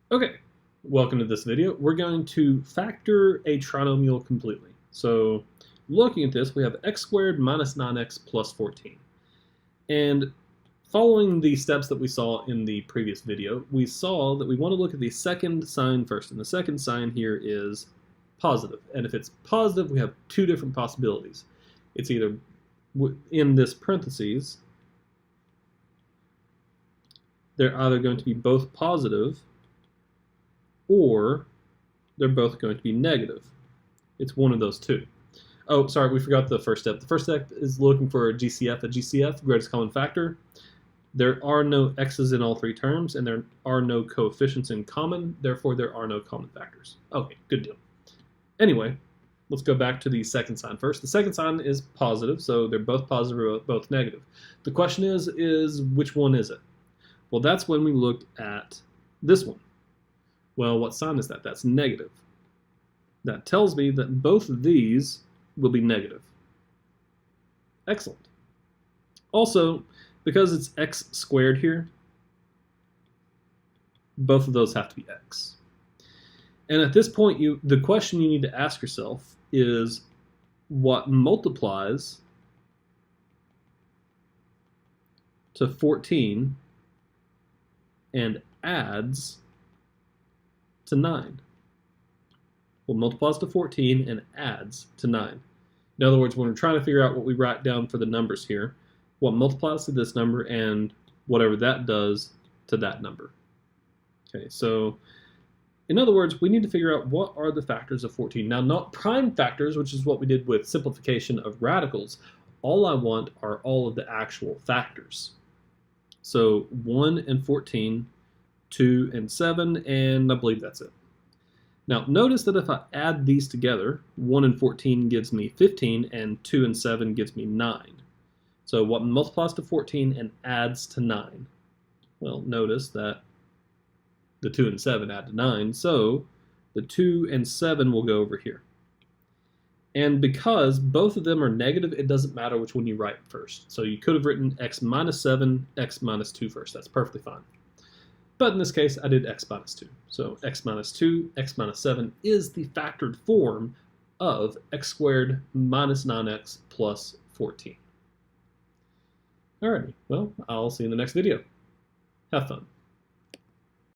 Okay, welcome to this video. We're going to factor a trinomial completely. So looking at this, we have x squared minus 9x plus 14. And following the steps that we saw in the previous video, we saw that we want to look at the second sign first. And the second sign here is positive. And if it's positive, we have two different possibilities. It's either in this parentheses, they're either going to be both positive or they're both going to be negative. It's one of those two. Oh, sorry, we forgot the first step. The first step is looking for a GCF. A GCF, greatest common factor. There are no x's in all three terms, and there are no coefficients in common. Therefore, there are no common factors. Okay, good deal. Anyway, let's go back to the second sign first. The second sign is positive, so they're both positive or both negative. The question is which one is it? Well, that's when we look at this one. Well, what sign is that? That's negative. That tells me that both of these will be negative. Excellent. Also, because it's x squared here, both of those have to be x. And at this point, the question you need to ask yourself is what multiplies to 14 and adds to 9. Well, multiplies to 14 and adds to 9. In other words, when we're trying to figure out what we write down for the numbers here, what multiplies to this number and whatever that does to that number. Okay, so in other words, we need to figure out what are the factors of 14. Now, not prime factors, which is what we did with simplification of radicals. All I want are all of the actual factors. So 1 and 14, 2 and 7, and I believe that's it. Now, notice that if I add these together, 1 and 14 gives me 15, and 2 and 7 gives me 9. So what multiplies to 14 and adds to 9? Well, notice that the 2 and 7 add to 9, so the 2 and 7 will go over here. And because both of them are negative, it doesn't matter which one you write first. So you could have written x minus 7, x minus 2 first. That's perfectly fine. But in this case, I did x minus 2. So x minus 2, x minus 7 is the factored form of x squared minus 9x plus 14. Alrighty, well, I'll see you in the next video. Have fun.